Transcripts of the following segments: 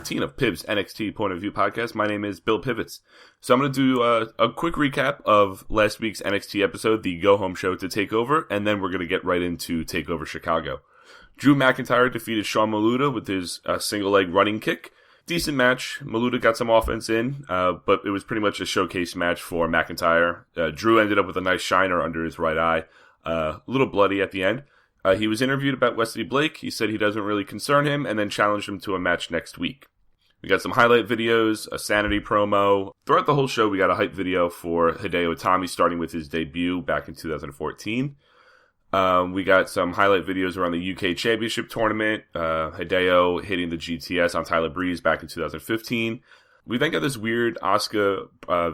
13 of Piv's NXT Point of View podcast. My name is Bill Pivots. So I'm going to do a quick recap of last week's NXT episode, the go-home show to TakeOver, and then we're going to get right into TakeOver Chicago. Drew McIntyre defeated Sean Maluta with his single-leg running kick. Decent match. Maluta got some offense in, but it was pretty much a showcase match for McIntyre. Drew ended up with a nice shiner under his right eye. A little bloody at the end. He was interviewed about Wesley Blake. He said he doesn't really concern him, and then challenged him to a match next week. We got some highlight videos, a Sanity promo. Throughout the whole show, we got a hype video for Hideo Itami, starting with his debut back in 2014. We got some highlight videos around the UK Championship Tournament, Hideo hitting the GTS on Tyler Breeze back in 2015. We then got this weird Asuka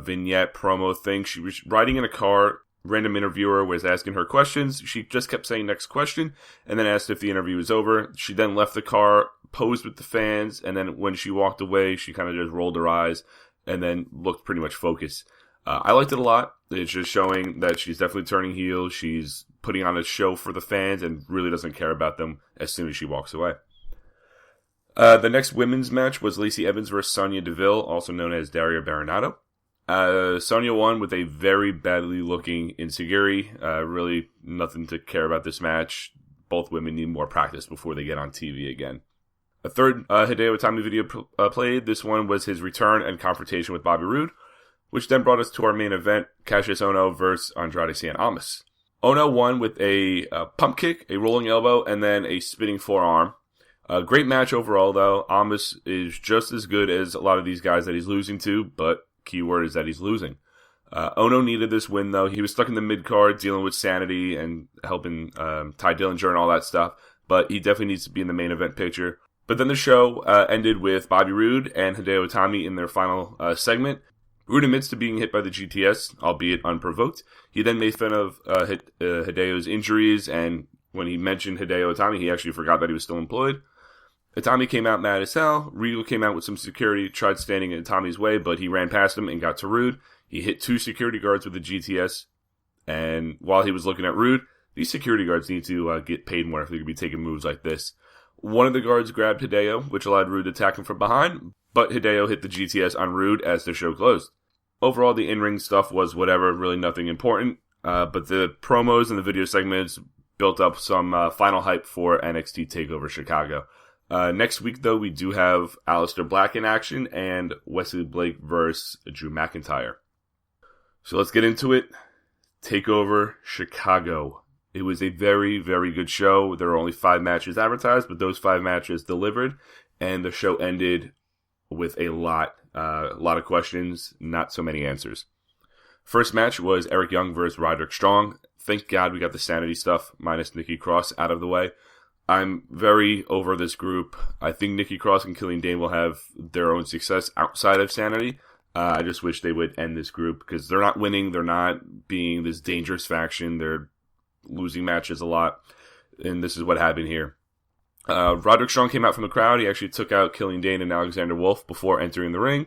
vignette promo thing. She was riding in a car. Random interviewer was asking her questions. She just kept saying next question and then asked if the interview was over. She then left the car, posed with the fans, and then when she walked away, she kind of just rolled her eyes and then looked pretty much focused. I liked it a lot. It's just showing that she's definitely turning heel. She's putting on a show for the fans and really doesn't care about them as soon as she walks away. The next women's match was Lacey Evans versus Sonya Deville, also known as Daria Baronato. Sonya won with a very badly looking enziguri. Really nothing to care about this match. Both women need more practice before they get on TV again. A third Hideo Itami video played. This one was his return and confrontation with Bobby Roode, which then brought us to our main event, Cassius Ohno versus Andrade Cien Almas. Ohno won with a pump kick, a rolling elbow, and then a spinning forearm. A great match overall, though. Almas is just as good as a lot of these guys that he's losing to, but keyword is that he's losing. Ohno needed this win, though. He was stuck in the mid-card dealing with Sanity and helping Ty Dillinger and all that stuff, but he definitely needs to be in the main event picture. But then the show ended with Bobby Roode and Hideo Itami in their final segment. Roode admits to being hit by the GTS, albeit unprovoked. He then made fun of Hideo's injuries, and when he mentioned Hideo Itami, he actually forgot that he was still employed. Itami came out mad as hell. Regal came out with some security, tried standing in Itami's way, but he ran past him and got to Roode. He hit two security guards with the GTS, and while he was looking at Roode, these security guards need to get paid more if they're going to be taking moves like this. One of the guards grabbed Hideo, which allowed Roode to attack him from behind, but Hideo hit the GTS on Roode as the show closed. Overall, the in-ring stuff was whatever, really nothing important, but the promos and the video segments built up some final hype for NXT TakeOver Chicago. Next week, though, we do have Aleister Black in action and Wesley Blake versus Drew McIntyre. So let's get into it. TakeOver Chicago. It was a very, very good show. There were only 5 matches advertised, but those 5 matches delivered, and the show ended with a lot of questions, not so many answers. First match was Eric Young versus Roderick Strong. Thank God we got the Sanity stuff, minus Nikki Cross, out of the way. I'm very over this group. I think Nikki Cross and Killian Dane will have their own success outside of Sanity. I just wish they would end this group because they're not winning. They're not being this dangerous faction. They're losing matches a lot. And this is what happened here. Roderick Strong came out from the crowd. He actually took out Killian Dane and Alexander Wolf before entering the ring.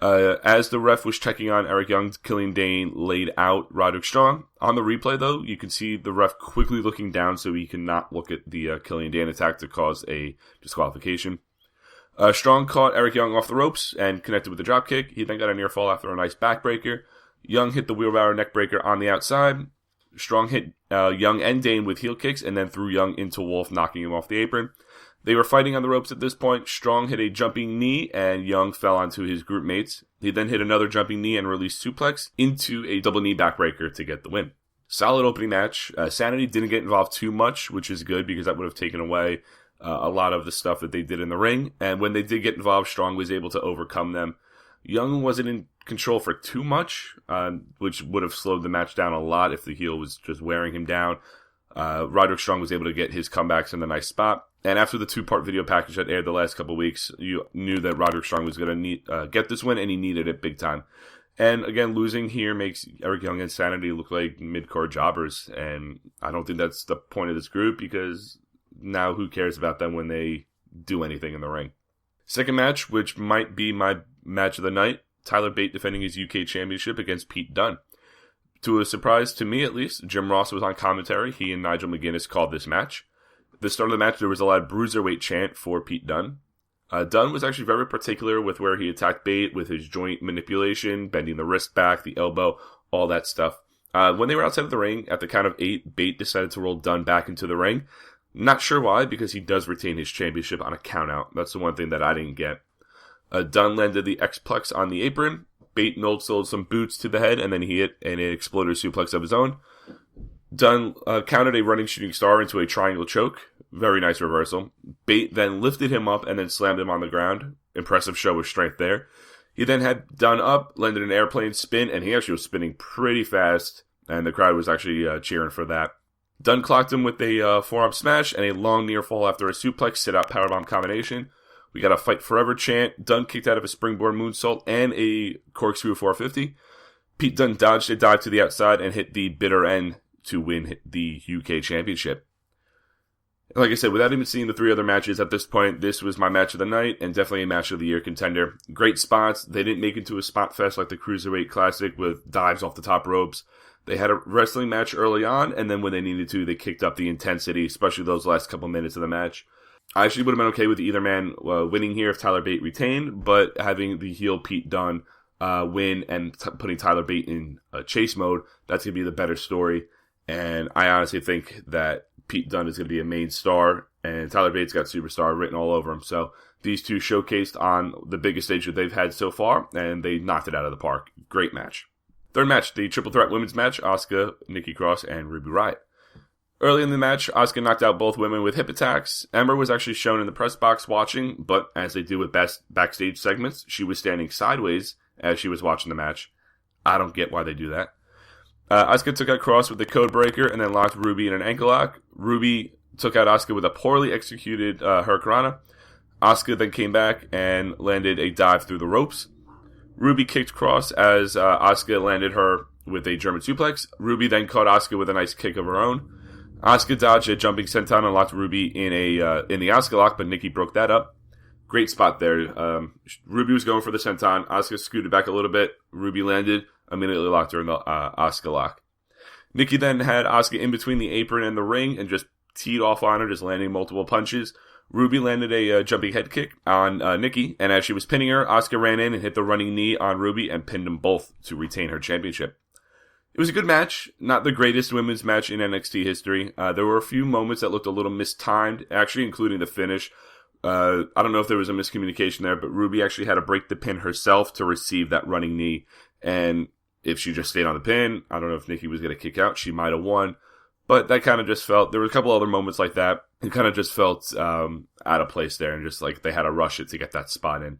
As the ref was checking on Eric Young, Killian Dane laid out Roderick Strong. On the replay, though, you can see the ref quickly looking down so he cannot look at the Killian Dane attack to cause a disqualification. Strong caught Eric Young off the ropes and connected with a dropkick. He then got a near fall after a nice backbreaker. Young hit the wheelbarrow neckbreaker on the outside. Strong hit Young and Dane with heel kicks and then threw Young into Wolf, knocking him off the apron. They were fighting on the ropes at this point. Strong hit a jumping knee, and Young fell onto his group mates. He then hit another jumping knee and released suplex into a double knee backbreaker to get the win. Solid opening match. Sanity didn't get involved too much, which is good because that would have taken away a lot of the stuff that they did in the ring. And when they did get involved, Strong was able to overcome them. Young wasn't in control for too much, which would have slowed the match down a lot if the heel was just wearing him down. Roderick Strong was able to get his comebacks in the nice spot. And after the 2-part video package that aired the last couple of weeks, you knew that Roderick Strong was going to get this win, and he needed it big time. And again, losing here makes Eric Young and Sanity look like mid-card jobbers, and I don't think that's the point of this group, because now who cares about them when they do anything in the ring. Second match, which might be my match of the night, Tyler Bate defending his UK Championship against Pete Dunne. To a surprise to me, at least, Jim Ross was on commentary. He and Nigel McGuinness called this match. At the start of the match, there was a loud bruiserweight chant for Pete Dunne. Dunne was actually very particular with where he attacked Bate with his joint manipulation, bending the wrist back, the elbow, all that stuff. When they were outside of the ring, at the count of 8, Bate decided to roll Dunne back into the ring. Not sure why, because he does retain his championship on a countout. That's the one thing that I didn't get. Dunne landed the X-Plex on the apron. Bate no-sold some boots to the head, and then he hit an exploder suplex of his own. Dunne countered a running shooting star into a triangle choke. Very nice reversal. Bate then lifted him up and then slammed him on the ground. Impressive show of strength there. He then had Dunne up, landed an airplane spin, and he actually was spinning pretty fast, and the crowd was actually cheering for that. Dunne clocked him with a forearm smash and a long near fall after a suplex, sit-out powerbomb combination. We got a fight forever chant. Dunne kicked out of a springboard moonsault and a corkscrew 450. Pete Dunne dodged a dive to the outside and hit the bitter end to win the UK Championship. Like I said, without even seeing the 3 other matches at this point, this was my match of the night and definitely a match of the year contender. Great spots. They didn't make it into a spot fest like the Cruiserweight Classic with dives off the top ropes. They had a wrestling match early on, and then when they needed to, they kicked up the intensity, especially those last couple minutes of the match. I actually would have been okay with either man winning here if Tyler Bate retained, but having the heel Pete Dunne win and putting Tyler Bate in chase mode, that's going to be the better story. And I honestly think that Pete Dunne is going to be a main star, and Tyler Bate's got superstar written all over him. So these two showcased on the biggest stage that they've had so far, and they knocked it out of the park. Great match. Third match, the triple threat women's match, Asuka, Nikki Cross, and Ruby Riot. Early in the match, Asuka knocked out both women with hip attacks. Ember was actually shown in the press box watching, but as they do with backstage segments, she was standing sideways as she was watching the match. I don't get why they do that. Asuka took out Cross with the code breaker and then locked Ruby in an ankle lock. Ruby took out Asuka with a poorly executed Hurricanrana. Asuka then came back and landed a dive through the ropes. Ruby kicked Cross as Asuka landed her with a German suplex. Ruby then caught Asuka with a nice kick of her own. Asuka dodged a jumping senton and locked Ruby in the Asuka lock, but Nikki broke that up. Great spot there. Ruby was going for the senton. Asuka scooted back a little bit. Ruby landed, immediately locked her in the Asuka lock. Nikki then had Asuka in between the apron and the ring and just teed off on her, just landing multiple punches. Ruby landed a jumping head kick on Nikki, and as she was pinning her, Asuka ran in and hit the running knee on Ruby and pinned them both to retain her championship. It was a good match, not the greatest women's match in NXT history. There were a few moments that looked a little mistimed, actually including the finish. I don't know if there was a miscommunication there, but Ruby actually had to break the pin herself to receive that running knee, and if she just stayed on the pin, I don't know if Nikki was going to kick out, she might have won. But that kind of just felt, there were a couple other moments like that. It kind of just felt out of place there, and just like they had to rush it to get that spot in.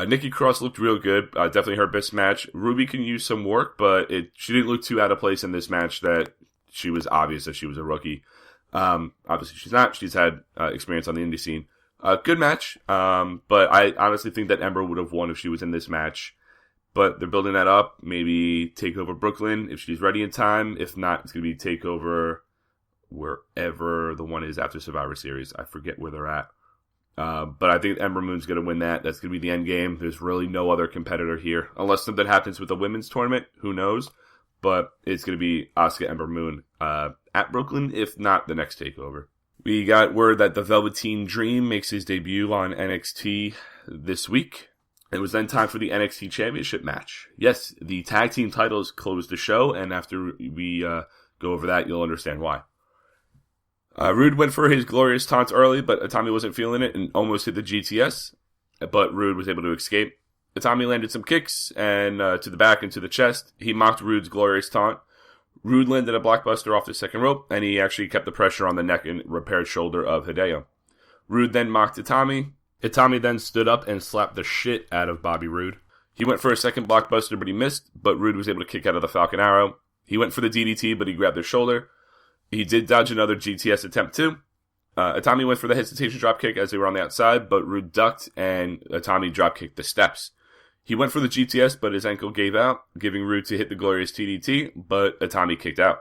Nikki Cross looked real good. Definitely her best match. Ruby can use some work, but she didn't look too out of place in this match that she was obvious that she was a rookie. Obviously she's not. She's had experience on the indie scene. Good match, but I honestly think that Ember would have won if she was in this match. But they're building that up. Maybe TakeOver Brooklyn if she's ready in time. If not, it's going to be TakeOver wherever the one is after Survivor Series. I forget where they're at. But I think Ember Moon's going to win that. That's going to be the end game. There's really no other competitor here. Unless something happens with the women's tournament. Who knows? But it's going to be Asuka Ember Moon at Brooklyn, if not the next TakeOver. We got word that the Velveteen Dream makes his debut on NXT this week. It was then time for the NXT Championship match. Yes, the tag team titles closed the show, and after we go over that, you'll understand why. Roode went for his glorious taunts early, but Itami wasn't feeling it and almost hit the GTS, but Roode was able to escape. Itami landed some kicks and to the back and to the chest. He mocked Roode's glorious taunt. Roode landed a blockbuster off the second rope, and he actually kept the pressure on the neck and repaired shoulder of Hideo. Roode then mocked Itami. Itami then stood up and slapped the shit out of Bobby Roode. He went for a second blockbuster, but he missed, but Roode was able to kick out of the Falcon Arrow. He went for the DDT, but he grabbed his shoulder. He did dodge another GTS attempt too. Itami went for the hesitation dropkick as they were on the outside, but Roode ducked and Itami dropkicked the steps. He went for the GTS, but his ankle gave out, giving Roode to hit the glorious TDT, but Itami kicked out.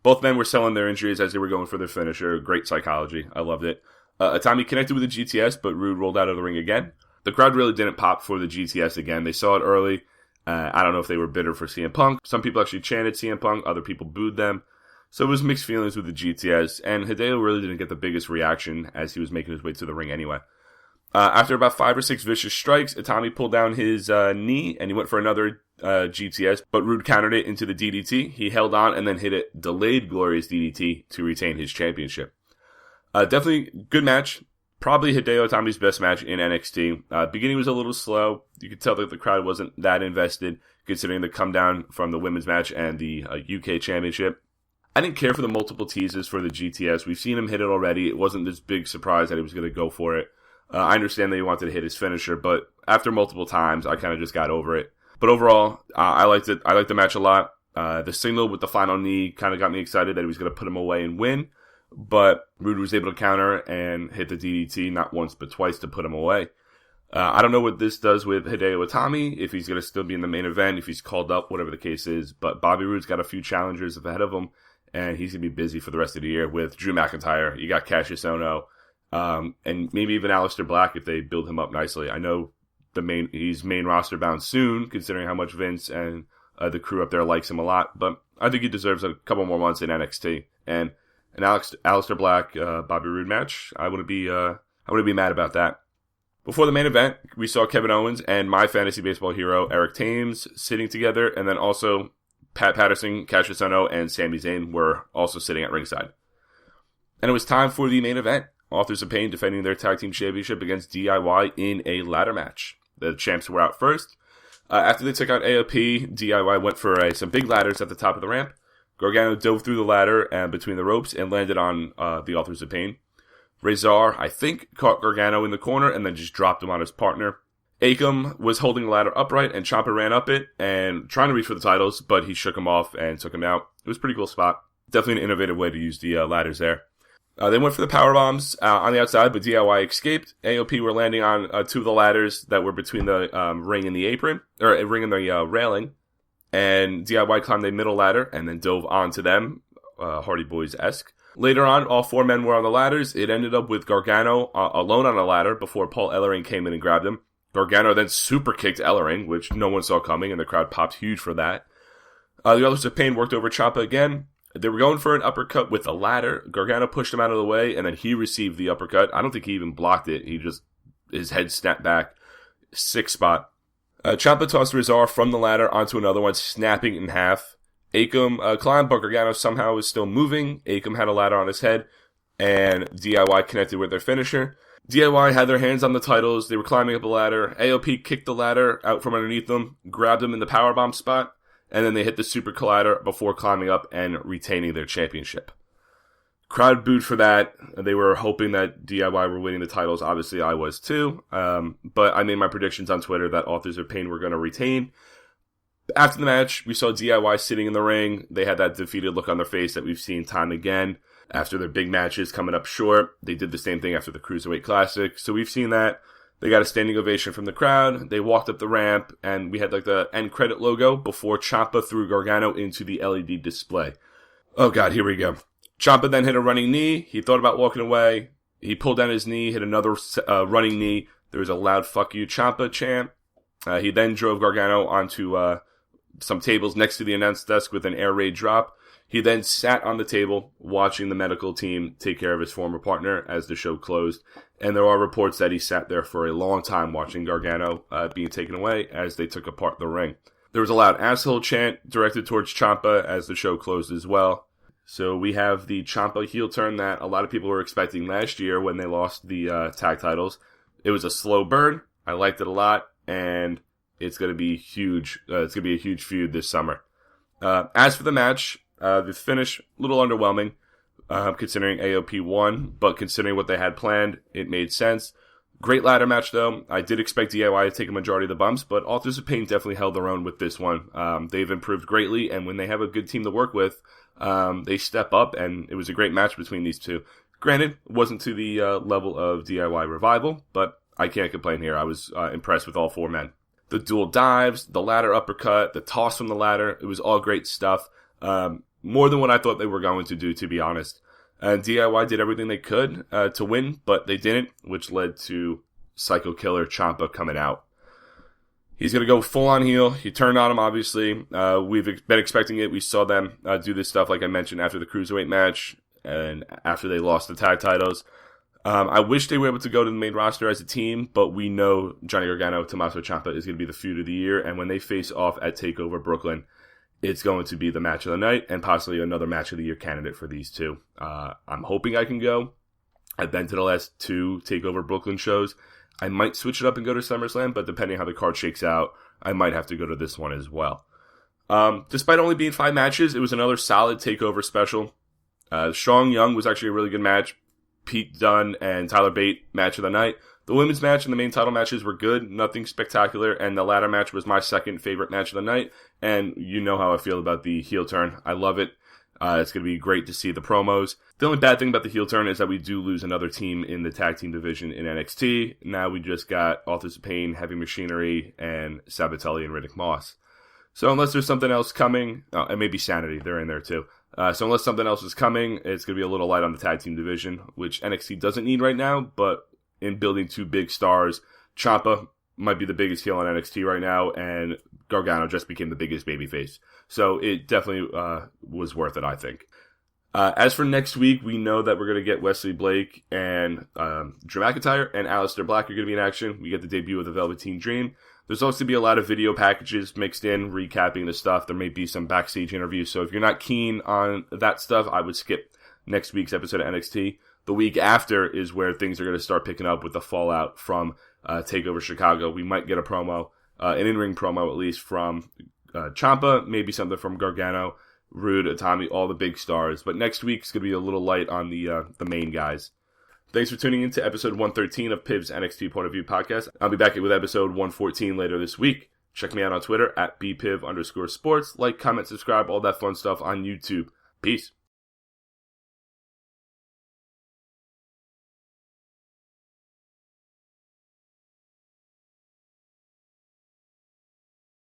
Both men were selling their injuries as they were going for their finisher. Great psychology. I loved it. Itami connected with the GTS, but Roode rolled out of the ring again. The crowd really didn't pop for the GTS again. They saw it early. I don't know if they were bitter for CM Punk. Some people actually chanted CM Punk. Other people booed them. So it was mixed feelings with the GTS, and Hideo really didn't get the biggest reaction as he was making his way to the ring anyway. After about 5 or 6 vicious strikes, Itami pulled down his knee, and he went for another GTS, but Roode countered it into the DDT. He held on and then hit a delayed Glorious DDT to retain his championship. Definitely good match. Probably Hideo Itami's best match in NXT. Beginning was a little slow. You could tell that the crowd wasn't that invested, considering the come down from the women's match and the UK championship. I didn't care for the multiple teases for the GTS. We've seen him hit it already. It wasn't this big surprise that he was going to go for it. I understand that he wanted to hit his finisher, but after multiple times, I kind of just got over it. But overall, I liked it. I liked the match a lot. The signal with the final knee kind of got me excited that he was going to put him away and win. But Roode was able to counter and hit the DDT not once but twice to put him away. I don't know what this does with Hideo Itami, if he's going to still be in the main event, if he's called up, whatever the case is. But Bobby Roode's got a few challengers ahead of him, and he's going to be busy for the rest of the year with Drew McIntyre. You got Cassius Ohno, and maybe even Aleister Black if they build him up nicely. I know he's main roster bound soon, considering how much Vince and the crew up there likes him a lot. But I think he deserves a couple more months in NXT. And an Aleister Black Bobby Roode match, I wouldn't be mad about that. Before the main event, we saw Kevin Owens and my fantasy baseball hero Eric Thames sitting together, and then also Pat Patterson, Cassius Ohno, and Sami Zayn were also sitting at ringside. And it was time for the main event. Authors of Pain defending their tag team championship against DIY in a ladder match. The champs were out first. After they took out AOP, DIY went for some big ladders at the top of the ramp. Gargano dove through the ladder and between the ropes and landed on the Authors of Pain. Rezar, I think, caught Gargano in the corner and then just dropped him on his partner. Akam was holding the ladder upright and Ciampa ran up it and trying to reach for the titles, but he shook him off and took him out. It was a pretty cool spot. Definitely an innovative way to use the ladders there. They went for the power bombs on the outside, but DIY escaped. AOP were landing on 2 of the ladders that were between the ring and the apron, or ring and the railing. And DIY climbed the middle ladder and then dove onto them, Hardy Boys-esque. Later on, all 4 men were on the ladders. It ended up with Gargano alone on a ladder before Paul Ellering came in and grabbed him. Gargano then super kicked Ellering, which no one saw coming, and the crowd popped huge for that. The Authors of Pain worked over Ciampa again. They were going for an uppercut with a ladder. Gargano pushed him out of the way, and then he received the uppercut. I don't think he even blocked it. His head snapped back. Sick spot. Ciampa tossed Rezar from the ladder onto another one, snapping in half. Akam climbed, but Gargano somehow was still moving. Akam had a ladder on his head, and DIY connected with their finisher. DIY had their hands on the titles. They were climbing up a ladder. AOP kicked the ladder out from underneath them, grabbed them in the powerbomb spot, and then they hit the Super Collider before climbing up and retaining their championship. Crowd booed for that. They were hoping that DIY were winning the titles. Obviously, I was too. But I made my predictions on Twitter that Authors of Pain were going to retain. After the match, we saw DIY sitting in the ring. They had that defeated look on their face that we've seen time and again. After their big matches coming up short, they did the same thing after the Cruiserweight Classic. So we've seen that. They got a standing ovation from the crowd. They walked up the ramp, and we had like the end credit logo before Ciampa threw Gargano into the LED display. Oh God, here we go. Ciampa then hit a running knee. He thought about walking away. He pulled down his knee, hit another running knee. There was a loud "fuck you, Ciampa" chant. He then drove Gargano onto some tables next to the announce desk with an air raid drop. He then sat on the table watching the medical team take care of his former partner as the show closed. And there are reports that he sat there for a long time watching Gargano being taken away as they took apart the ring. There was a loud asshole chant directed towards Ciampa as the show closed as well. So we have the Ciampa heel turn that a lot of people were expecting last year when they lost the tag titles. It was a slow burn. I liked it a lot, and it's going to be huge. It's going to be a huge feud this summer. As for the match, the finish, a little underwhelming, considering AOP won, but considering what they had planned, it made sense. Great ladder match, though. I did expect DIY to take a majority of the bumps, but Authors of Pain definitely held their own with this one. They've improved greatly, and when they have a good team to work with, they step up, and it was a great match between these two. Granted, it wasn't to the level of DIY Revival, but I can't complain here. I was impressed with all 4 men. The dual dives, the ladder uppercut, the toss from the ladder, it was all great stuff. More than what I thought they were going to do, to be honest. And DIY did everything they could to win, but they didn't, which led to Psycho Killer Ciampa coming out. He's going to go full-on heel. He turned on him, obviously. We've been expecting it. We saw them do this stuff, like I mentioned, after the Cruiserweight match and after they lost the tag titles. I wish they were able to go to the main roster as a team, but we know Johnny Gargano, Tommaso Ciampa is going to be the feud of the year, and when they face off at TakeOver Brooklyn, it's going to be the match of the night and possibly another match of the year candidate for these two. I'm hoping I can go. I've been to the last 2 TakeOver Brooklyn shows. I might switch it up and go to SummerSlam, but depending how the card shakes out, I might have to go to this one as well. Despite only being 5 matches, it was another solid TakeOver special. Strong Young was actually a really good match. Pete Dunne and Tyler Bate match of the night. The women's match and the main title matches were good, nothing spectacular, and the ladder match was my second favorite match of the night, and you know how I feel about the heel turn. I love it. It's going to be great to see the promos. The only bad thing about the heel turn is that we do lose another team in the tag team division in NXT. Now we just got Authors of Pain, Heavy Machinery, and Sabatelli and Riddick Moss. So unless there's something else coming, and maybe Sanity, they're in there too. So unless something else is coming, it's going to be a little light on the tag team division, which NXT doesn't need right now, but in building 2 big stars, Ciampa might be the biggest heel on NXT right now, and Gargano just became the biggest babyface. So it definitely was worth it, I think. As for next week, we know that we're going to get Wesley Blake and Drew McIntyre and Aleister Black are going to be in action. We get the debut of the Velveteen Dream. There's also going to be a lot of video packages mixed in, recapping the stuff. There may be some backstage interviews. So if you're not keen on that stuff, I would skip next week's episode of NXT. The week after is where things are going to start picking up with the fallout from TakeOver Chicago. We might get a promo, an in-ring promo at least, from Ciampa, maybe something from Gargano, Roode, Itami, all the big stars. But next week's going to be a little light on the main guys. Thanks for tuning in to episode 113 of Piv's NXT Point of View podcast. I'll be back with episode 114 later this week. Check me out on Twitter at bpiv_sports. Like, comment, subscribe, all that fun stuff on YouTube. Peace.